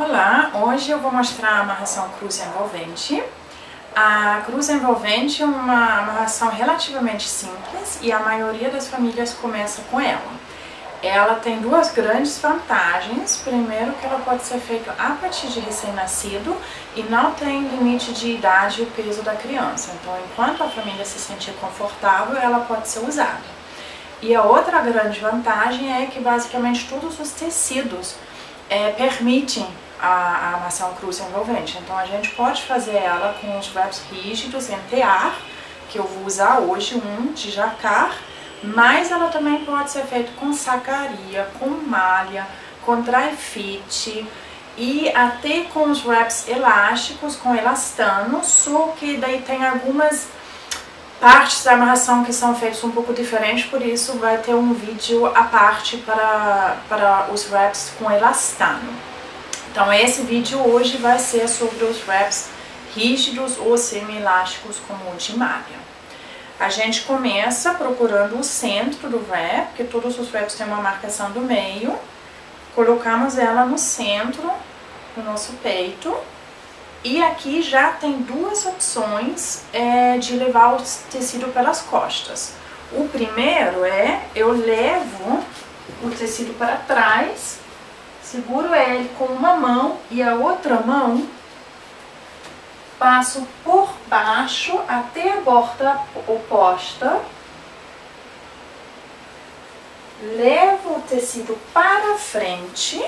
Olá, hoje eu vou mostrar a amarração cruz envolvente. A cruz envolvente é uma amarração relativamente simples e a maioria das famílias começa com ela. Ela tem duas grandes vantagens. Primeiro, que ela pode ser feita a partir de recém-nascido e não tem limite de idade e peso da criança. Então, enquanto a família se sentir confortável, ela pode ser usada. E a outra grande vantagem é que basicamente todos os tecidos permitem a amarração cruz envolvente. Então a gente pode fazer ela com os wraps rígidos em tear, que eu vou usar hoje um de jacar, mas ela também pode ser feita com sacaria, com malha, com dry fit e até com os wraps elásticos, com elastano, só que daí tem algumas partes da amarração que são feitas um pouco diferentes, por isso vai ter um vídeo à parte para os wraps com elastano. Então esse vídeo hoje vai ser sobre os wraps rígidos ou semi-elásticos como o de malha. A gente começa procurando o centro do wrap, porque todos os wraps têm uma marcação do meio. Colocamos ela no centro do nosso peito. E aqui já tem duas opções de levar o tecido pelas costas. O primeiro eu levo o tecido para trás, seguro ele com uma mão e a outra mão passo por baixo até a borda oposta, levo o tecido para frente,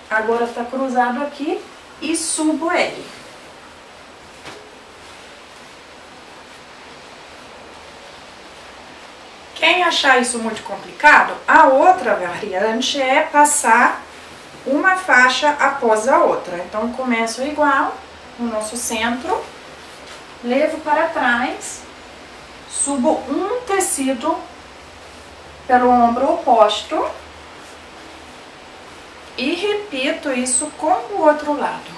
agora está cruzado aqui, e subo ele. Quem achar isso muito complicado, a outra variante é passar uma faixa após a outra. Então, começo igual no nosso centro, levo para trás, subo um tecido pelo ombro oposto e repito isso com o outro lado,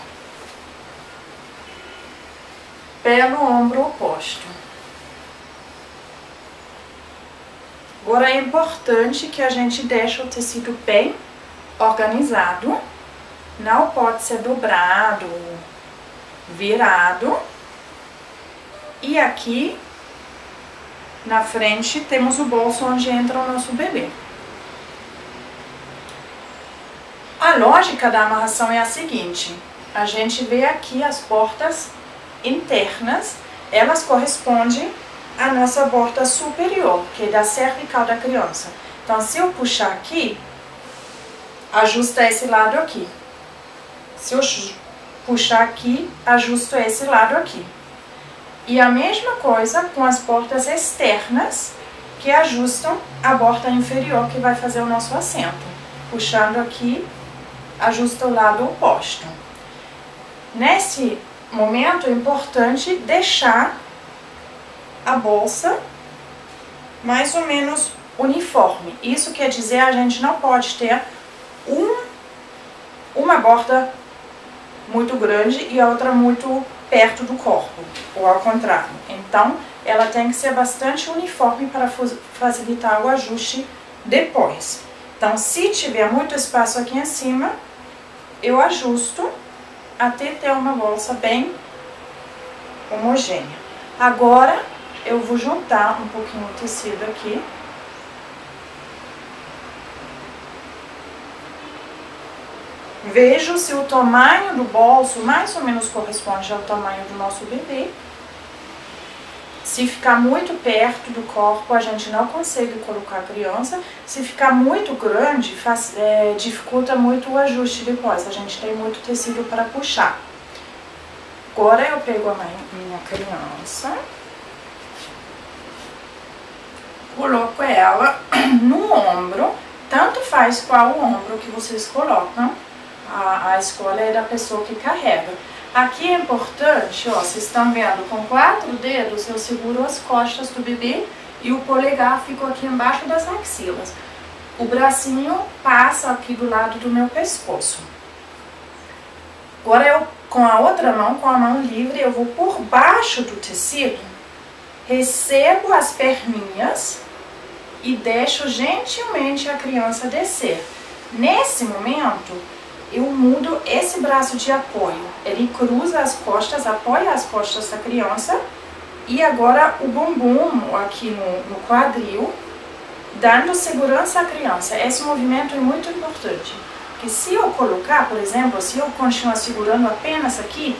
pelo ombro oposto. Agora é importante que a gente deixe o tecido bem organizado, não pode ser dobrado, virado. E aqui na frente temos o bolso onde entra o nosso bebê. A lógica da amarração é a seguinte: a gente vê aqui as portas internas, elas correspondem à nossa borda superior, que é da cervical da criança. Então, se eu puxar aqui, ajusta esse lado aqui. Se eu puxar aqui, ajusto esse lado aqui. E a mesma coisa com as bordas externas, que ajustam a borda inferior, que vai fazer o nosso assento. Puxando aqui, ajusta o lado oposto. Nesse momento é importante deixar a bolsa mais ou menos uniforme. Isso quer dizer a gente não pode ter uma borda muito grande e a outra muito perto do corpo, ou ao contrário. Então, ela tem que ser bastante uniforme para facilitar o ajuste depois. Então, se tiver muito espaço aqui em cima, eu ajusto até ter uma bolsa bem homogênea. Agora, eu vou juntar um pouquinho o tecido aqui. Vejo se o tamanho do bolso mais ou menos corresponde ao tamanho do nosso bebê. Se ficar muito perto do corpo, a gente não consegue colocar a criança. Se ficar muito grande, dificulta muito o ajuste depois. A gente tem muito tecido para puxar. Agora eu pego a minha criança, coloco ela no ombro, tanto faz qual o ombro que vocês colocam, a escolha é da pessoa que carrega. Aqui é importante, ó, vocês estão vendo, com 4 dedos eu seguro as costas do bebê e o polegar fica aqui embaixo das axilas. O bracinho passa aqui do lado do meu pescoço. Agora eu, com a outra mão, com a mão livre, eu vou por baixo do tecido, recebo as perninhas e deixo gentilmente a criança descer. Nesse momento, eu mudo esse braço de apoio. Ele cruza as costas, apoia as costas da criança. E agora o bumbum aqui no quadril, dando segurança à criança. Esse movimento é muito importante. Porque se eu colocar, por exemplo, se eu continuar segurando apenas aqui,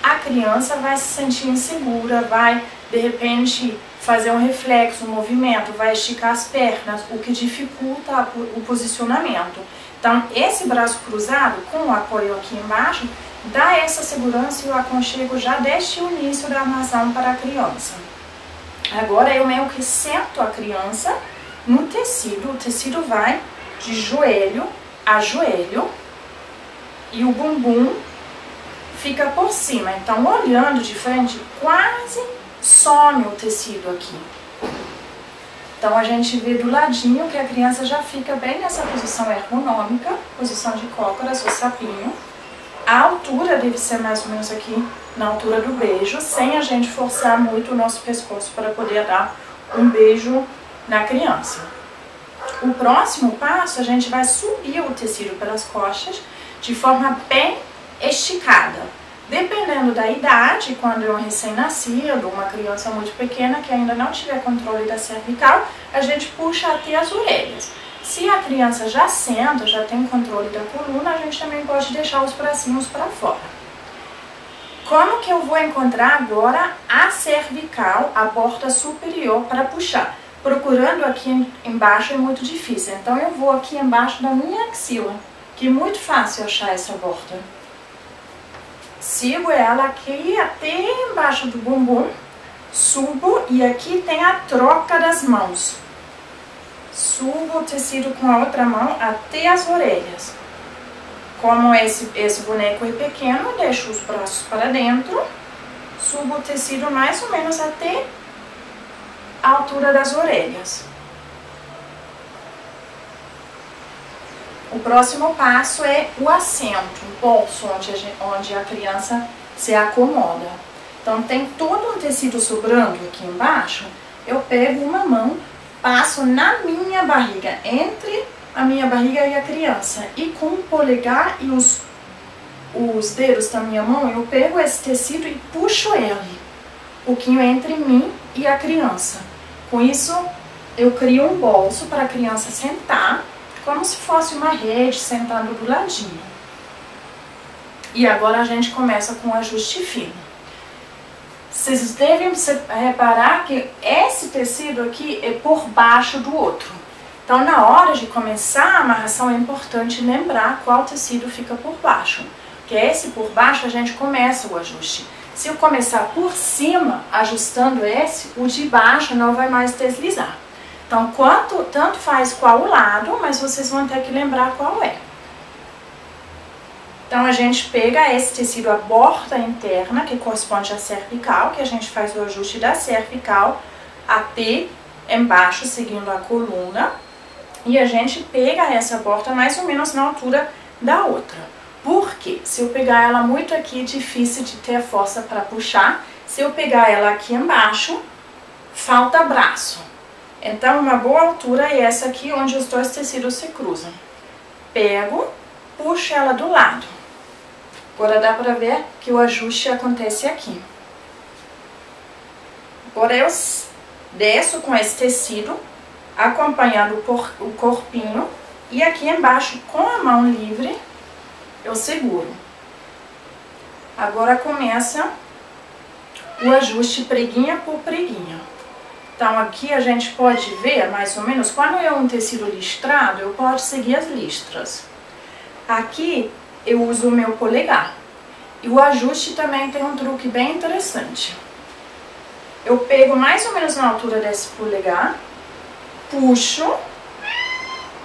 a criança vai se sentir insegura, vai de repente fazer um reflexo, um movimento, vai esticar as pernas, o que dificulta o posicionamento. Então, esse braço cruzado, com o apoio aqui embaixo, dá essa segurança e o aconchego já desde o início da armação para a criança. Agora, eu meio que sento a criança no tecido, o tecido vai de joelho a joelho e o bumbum fica por cima. Então, olhando de frente, quase some o tecido aqui. Então, a gente vê do ladinho que a criança já fica bem nessa posição ergonômica, posição de cócoras ou sapinho. A altura deve ser mais ou menos aqui, na altura do beijo, sem a gente forçar muito o nosso pescoço para poder dar um beijo na criança. O próximo passo, a gente vai subir o tecido pelas costas de forma bem esticada. Dependendo da idade, quando é um recém-nascido, uma criança muito pequena que ainda não tiver controle da cervical, a gente puxa até as orelhas. Se a criança já senta, já tem controle da coluna, a gente também pode deixar os bracinhos para fora. Como que eu vou encontrar agora a cervical, a borda superior para puxar? Procurando aqui embaixo é muito difícil, então eu vou aqui embaixo da minha axila, que é muito fácil achar essa borda. Sigo ela aqui até embaixo do bumbum, subo e aqui tem a troca das mãos. Subo o tecido com a outra mão até as orelhas. Como esse boneco é pequeno, deixo os braços para dentro, subo o tecido mais ou menos até a altura das orelhas. O próximo passo é o assento, o bolso onde a criança se acomoda. Então, tem todo um tecido sobrando aqui embaixo, eu pego uma mão, passo na minha barriga, entre a minha barriga e a criança. E com o polegar e os dedos da minha mão, eu pego esse tecido e puxo ele um pouquinho entre mim e a criança. Com isso, eu crio um bolso para a criança sentar, como se fosse uma rede sentando do ladinho. E agora a gente começa com o ajuste fino. Vocês devem reparar que esse tecido aqui é por baixo do outro. Então, na hora de começar a amarração, é importante lembrar qual tecido fica por baixo. Porque esse por baixo a gente começa o ajuste. Se eu começar por cima, ajustando esse, o de baixo não vai mais deslizar. Então, tanto faz qual lado, mas vocês vão ter que lembrar qual é. Então, a gente pega esse tecido, a borda interna, que corresponde à cervical, que a gente faz o ajuste da cervical até embaixo, seguindo a coluna. E a gente pega essa borda mais ou menos na altura da outra. Porque se eu pegar ela muito aqui, é difícil de ter força para puxar. Se eu pegar ela aqui embaixo, falta braço. Então, uma boa altura é essa aqui, onde os dois tecidos se cruzam. Pego, puxo ela do lado. Agora dá para ver que o ajuste acontece aqui. Agora eu desço com esse tecido, acompanhando o corpinho. E aqui embaixo, com a mão livre, eu seguro. Agora começa o ajuste preguinha por preguinha. Então, aqui a gente pode ver, mais ou menos, quando é um tecido listrado, eu posso seguir as listras. Aqui, eu uso o meu polegar. E o ajuste também tem um truque bem interessante. Eu pego mais ou menos na altura desse polegar, puxo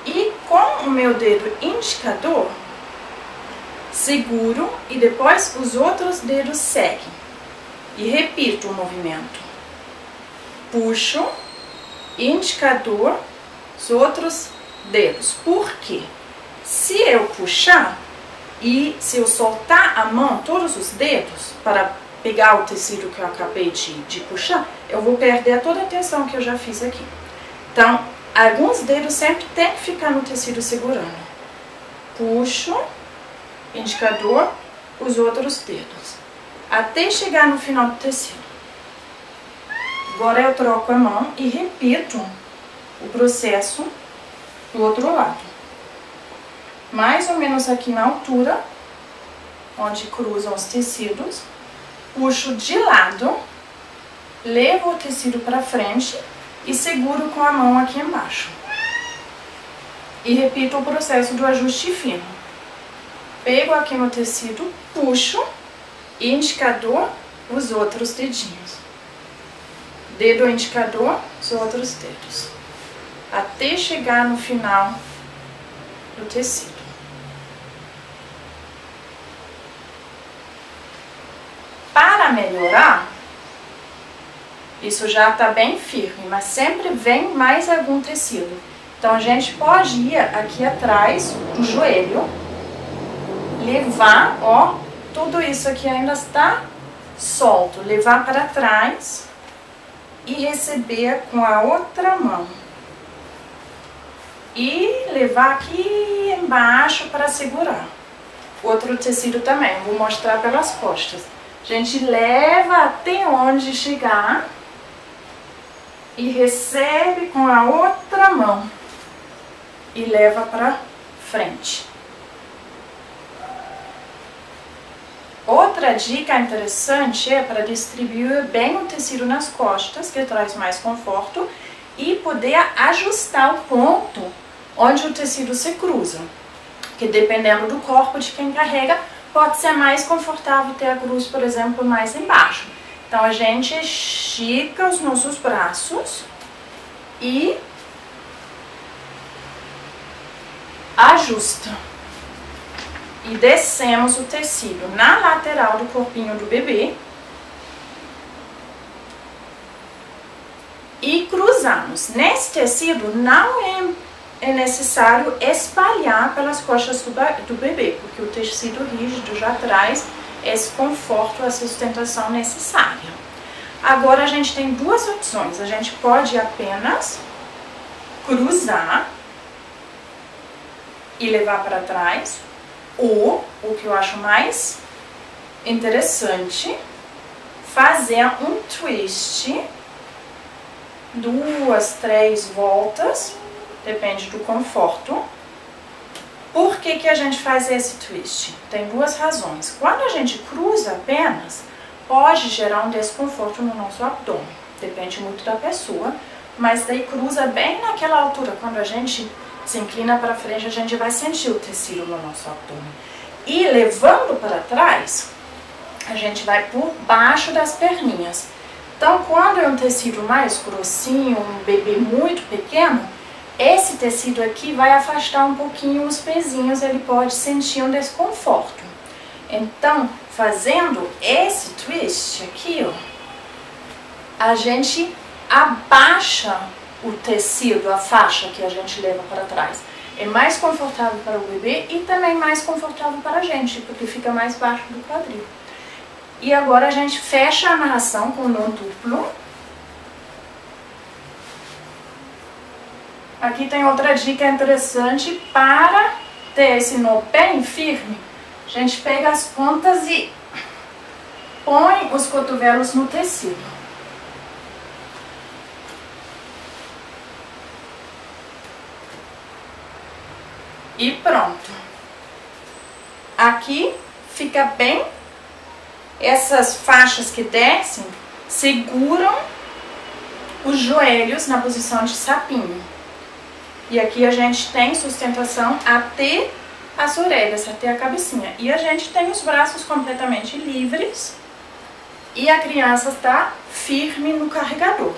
e com o meu dedo indicador, seguro e depois os outros dedos seguem. E repito o movimento. Puxo, indicador, os outros dedos. Por quê? Se eu puxar e se eu soltar a mão, todos os dedos, para pegar o tecido que eu acabei de puxar, eu vou perder toda a tensão que eu já fiz aqui. Então, alguns dedos sempre tem que ficar no tecido segurando. Puxo indicador, os outros dedos, até chegar no final do tecido. Agora eu troco a mão e repito o processo do outro lado. Mais ou menos aqui na altura, onde cruzam os tecidos, puxo de lado, levo o tecido para frente e seguro com a mão aqui embaixo. E repito o processo do ajuste fino. Pego aqui no tecido, puxo, indicador, os outros dedinhos. Dedo indicador, os outros dedos. Até chegar no final do tecido. Para melhorar, isso já está bem firme, mas sempre vem mais algum tecido. Então a gente pode ir aqui atrás do joelho, levar, ó, tudo isso aqui ainda está solto, levar para trás e receber com a outra mão. E levar aqui embaixo para segurar. Outro tecido também, vou mostrar pelas costas. A gente leva até onde chegar e recebe com a outra mão e leva para frente. Outra dica interessante é para distribuir bem o tecido nas costas, que traz mais conforto, e poder ajustar o ponto onde o tecido se cruza. Que dependendo do corpo de quem carrega, pode ser mais confortável ter a cruz, por exemplo, mais embaixo. Então a gente estica os nossos braços e ajusta. E descemos o tecido na lateral do corpinho do bebê. E cruzamos. Nesse tecido não é necessário espalhar pelas costas do bebê, porque o tecido rígido já traz esse conforto, a sustentação necessária. Agora a gente tem duas opções. A gente pode apenas cruzar e levar para trás, ou, o que eu acho mais interessante, fazer um twist, 2, 3 voltas, depende do conforto. Por que que a gente faz esse twist? Tem duas razões. Quando a gente cruza apenas, pode gerar um desconforto no nosso abdômen, depende muito da pessoa, mas daí cruza bem naquela altura. Quando a gente se inclina para frente, a gente vai sentir o tecido no nosso abdômen. E levando para trás, a gente vai por baixo das perninhas. Então, quando é um tecido mais grossinho, um bebê muito pequeno, esse tecido aqui vai afastar um pouquinho os pezinhos, ele pode sentir um desconforto. Então, fazendo esse twist aqui, ó, a gente abaixa o tecido, a faixa que a gente leva para trás. É mais confortável para o bebê e também mais confortável para a gente, porque fica mais baixo do quadril. E agora a gente fecha a amarração com o nó duplo. Aqui tem outra dica interessante para ter esse nó bem firme. A gente pega as pontas e põe os cotovelos no tecido. E pronto. Aqui fica bem, essas faixas que descem seguram os joelhos na posição de sapinho. E aqui a gente tem sustentação até as orelhas, até a cabecinha. E a gente tem os braços completamente livres e a criança está firme no carregador.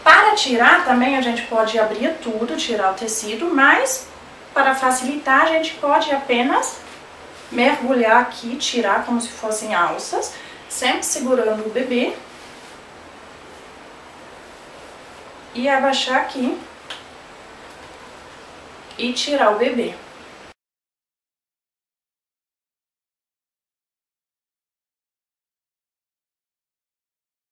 Para tirar também a gente pode abrir tudo, tirar o tecido, mas para facilitar a gente pode apenas mergulhar aqui, tirar como se fossem alças, sempre segurando o bebê e abaixar aqui e tirar o bebê.